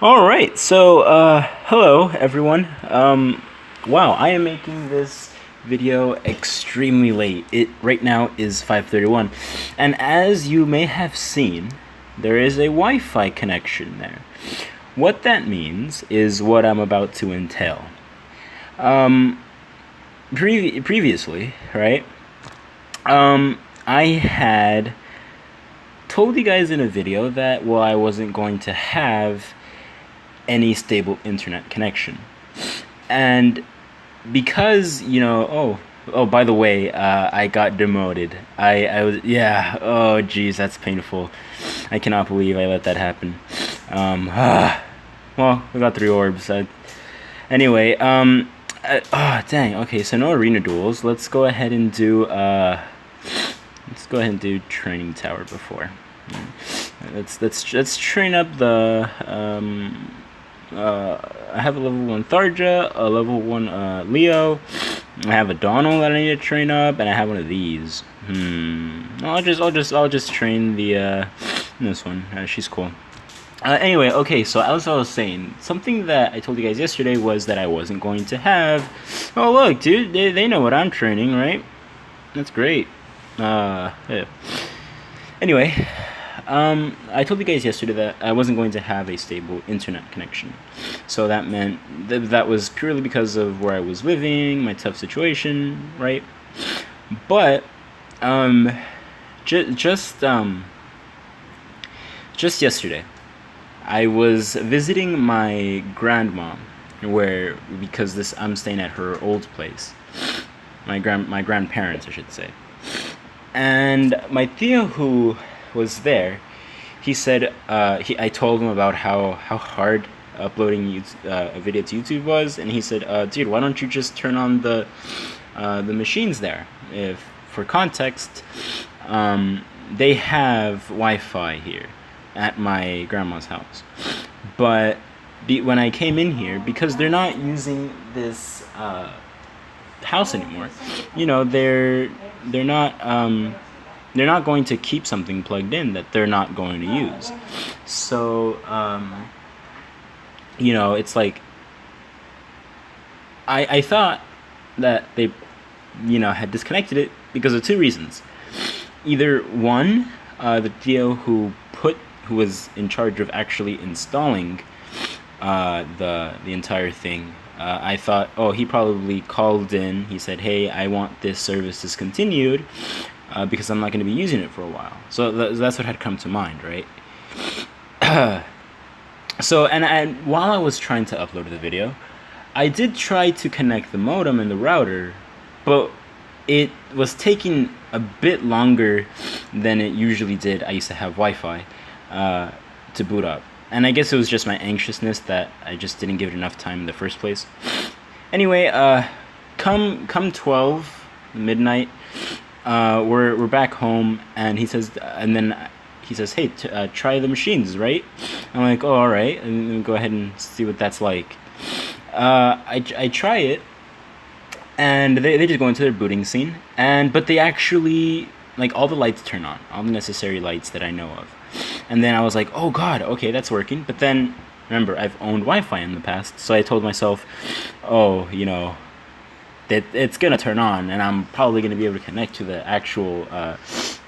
All right, so hello everyone. Wow, I am making this video extremely late. It right now is 5:31, and as you may have seen, there is a Wi-Fi connection there. What that means is what I'm about to entail. Previously, right? I had told you guys in a video that I wasn't going to have any stable internet connection, and because by the way, I got demoted. I was, yeah, oh geez, that's painful. I cannot believe I let that happen. Well, we got 3 orbs. Anyway, dang, okay, so no arena duels. Let's go ahead and do training tower before. Let's train up the I have a level 1 Tharja, a level 1 Leo. I have a Donald that I need to train up, and I have one of these. I'll just train the this one. She's cool. Anyway, okay, so as I was saying, something that I told you guys yesterday was that I wasn't going to have. Oh look, dude, they know what I'm training, right? That's great. Yeah. Anyway, I told you guys yesterday that I wasn't going to have a stable internet connection. So that meant that was purely because of where I was living, my tough situation, right? But just yesterday, I was visiting my grandma, because I'm staying at her old place, my grandparents, I should say, and my Theo, who was there, he said, I told him about how hard uploading a video to YouTube was, and he said, dude, why don't you just turn on the machines there? If for context, they have Wi-Fi here at my grandma's house, but when I came in here, because they're not using this house anymore, they're not going to keep something plugged in that they're not going to use. So it's like I thought that they had disconnected it because of 2 reasons. Either one, the Theo who was in charge of actually installing the entire thing, I thought, he probably called in. He said, hey, I want this service discontinued because I'm not going to be using it for a while. So that's what had come to mind, right? So and while I was trying to upload the video, I did try to connect the modem and the router, but it was taking a bit longer than it usually did. I used to have Wi-Fi to boot up, and I guess it was just my anxiousness that I just didn't give it enough time in the first place. Anyway, come 12 midnight, we're back home, and he says, hey, try the machines, right? I'm like, oh, all right, and go ahead and see what that's like. I try it, and they just go into their booting scene, but they actually, like, all the lights turn on, all the necessary lights that I know of. And then I was like, oh god, okay, that's working. But then, remember, I've owned Wi-Fi in the past, so I told myself, that it's gonna turn on, and I'm probably gonna be able to connect to the actual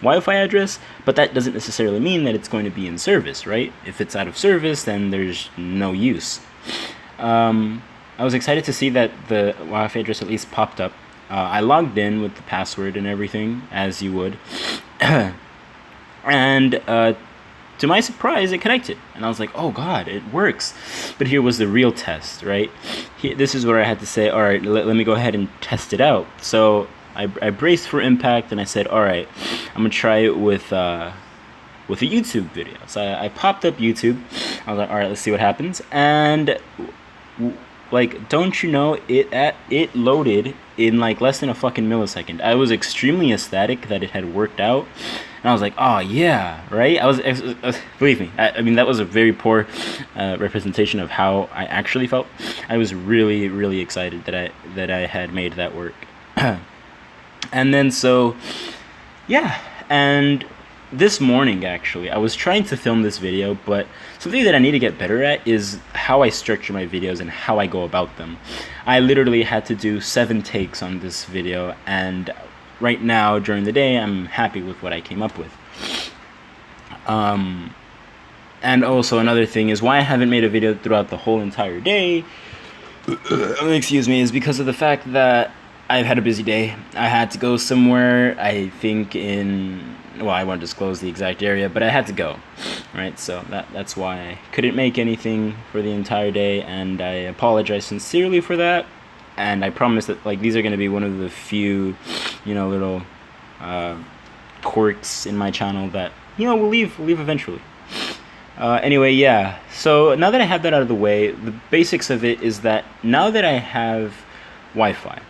Wi-Fi address, but that doesn't necessarily mean that it's going to be in service, right? If it's out of service, then there's no use. I was excited to see that the Wi-Fi address at least popped up. I logged in with the password and everything, as you would. And to my surprise, it connected. And I was like, oh god, it works. But here was the real test, right? This is where I had to say, all right, let me go ahead and test it out. So I braced for impact, and I said, all right, I'm going to try it with a YouTube video. So I popped up YouTube. I was like, all right, let's see what happens. And like, don't you know, it loaded in like less than a fucking millisecond. I was extremely ecstatic that it had worked out, and I was like, oh yeah, right? Believe me, I mean, that was a very poor representation of how I actually felt. I was really, really excited that I had made that work. And then, so yeah, and this morning, actually, I was trying to film this video, but something that I need to get better at is how I structure my videos and how I go about them. I literally had to do 7 takes on this video, and right now, during the day, I'm happy with what I came up with. And also another thing is why I haven't made a video throughout the whole entire day, excuse me, is because of the fact that I've had a busy day. I had to go somewhere, I think well, I won't disclose the exact area, but I had to go, right? So that's why I couldn't make anything for the entire day, and I apologize sincerely for that. And I promise that, like, these are going to be one of the few, little quirks in my channel that, will leave eventually. Anyway, yeah, so now that I have that out of the way, the basics of it is that now that I have Wi-Fi,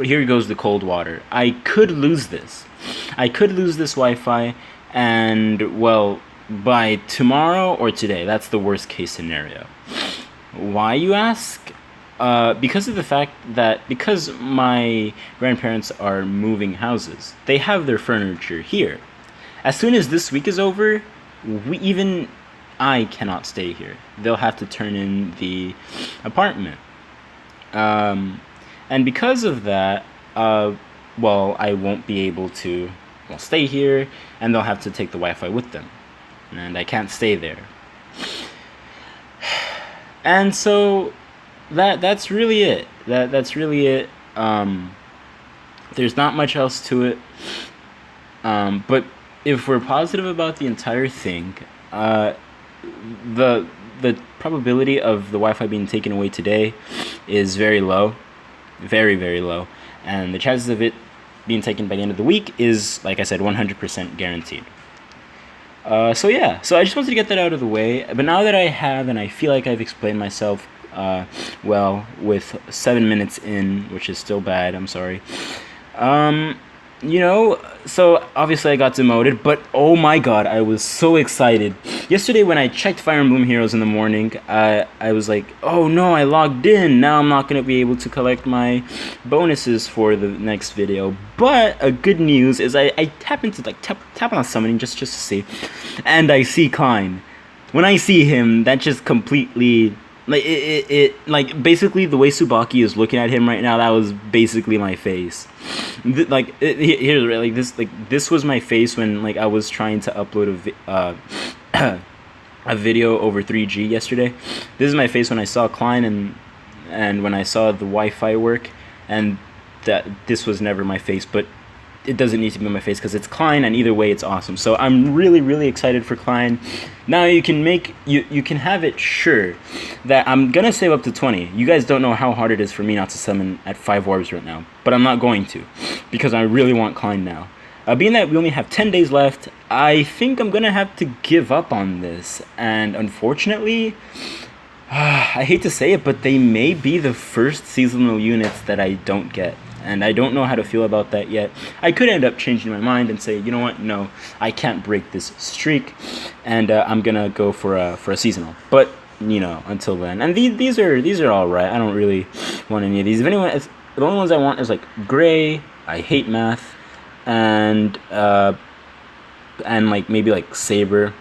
here goes the cold water. I could lose this. I could lose this Wi-Fi, and, well, by tomorrow or today. That's the worst case scenario. Why, you ask? Because of the fact that, because my grandparents are moving houses, they have their furniture here. As soon as this week is over, even I cannot stay here. They'll have to turn in the apartment. And because of that, well, I won't be able to, stay here, and they'll have to take the Wi-Fi with them. And I can't stay there. And so that's really it. That's really it. There's not much else to it. But if we're positive about the entire thing, the probability of the Wi-Fi being taken away today is very low. Very, very low. And the chances of it being taken by the end of the week is, like I said, 100% guaranteed. So yeah, so I just wanted to get that out of the way. But now that I have, and I feel like I've explained myself well, with 7 minutes in, which is still bad, I'm sorry. So obviously I got demoted, but oh my god, I was so excited. Yesterday when I checked Fire Emblem Heroes in the morning, I was like, oh no, I logged in. Now I'm not going to be able to collect my bonuses for the next video. But a good news is I happened to tap on summoning just to see, and I see Klein. When I see him, that just completely... Like basically the way Tsubaki is looking at him right now, that was basically my face. This was my face when I was trying to upload a video over 3G yesterday. This is my face when I saw Klein and when I saw the Wi-Fi work, and that this was never my face, but it doesn't need to be on my face because it's Klein, and either way it's awesome. So I'm really, really excited for Klein. Now you can have it sure that I'm gonna save up to 20. You guys don't know how hard it is for me not to summon at 5 orbs right now, but I'm not going to, because I really want Klein now. Being that we only have 10 days left, I think I'm gonna have to give up on this, and unfortunately, I hate to say it, but they may be the first seasonal units that I don't get. And I don't know how to feel about that yet. I could end up changing my mind and say, you know what, no, I can't break this streak, and I'm gonna go for a seasonal. But until then, and these are all right. I don't really want any of these. The only ones I want is Gray. I hate math, and maybe Saber.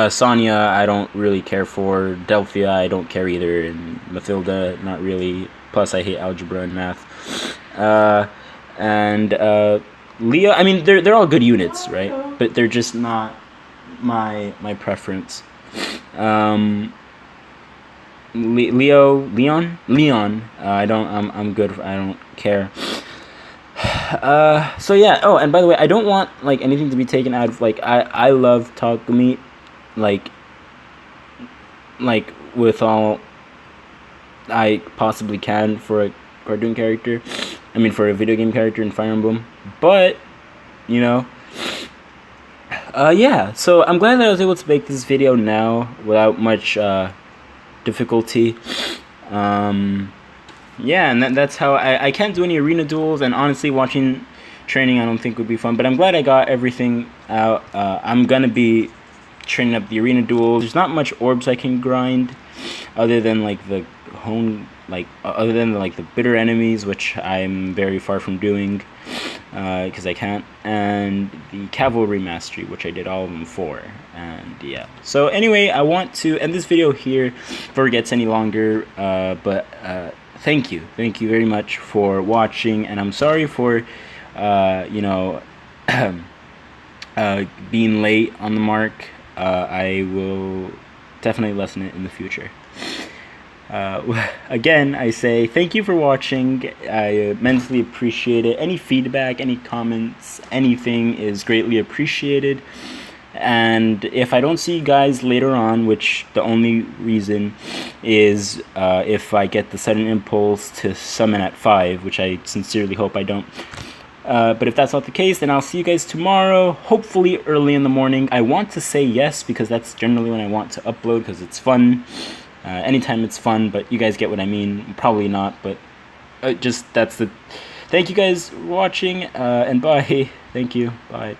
Sonya, I don't really care for. Delphia, I don't care either, and Mathilda, not really. Plus, I hate algebra and math. And Leo, I mean, they're all good units, right? But they're just not my preference. Leon. I'm good. I don't care. So yeah. Oh, and by the way, I don't want anything to be taken out of I love Takumi, with all I possibly can for a cartoon character. I mean, for a video game character in Fire Emblem. But yeah. So I'm glad that I was able to make this video now without much difficulty. Yeah, and that's how I can't do any arena duels, and honestly, watching training I don't think would be fun. But I'm glad I got everything out. I'm gonna be training up the arena duels. There's not much orbs I can grind, other than the bitter enemies, which I'm very far from doing. because I can't, and the Cavalry Mastery, which I did all of them for. And yeah, so anyway, I want to end this video here before it gets any longer, but thank you very much for watching, and I'm sorry for you know being late on the mark. I will definitely lessen it in the future. Again, I say thank you for watching. I immensely appreciate it. Any feedback, any comments, anything is greatly appreciated. And if I don't see you guys later on, which the only reason is if I get the sudden impulse to summon at 5, which I sincerely hope I don't. But if that's not the case, then I'll see you guys tomorrow, hopefully early in the morning. I want to say yes, because that's generally when I want to upload, because it's fun. Anytime it's fun, but you guys get what I mean. Probably not, but just that's the... Thank you guys for watching, and bye. Thank you. Bye.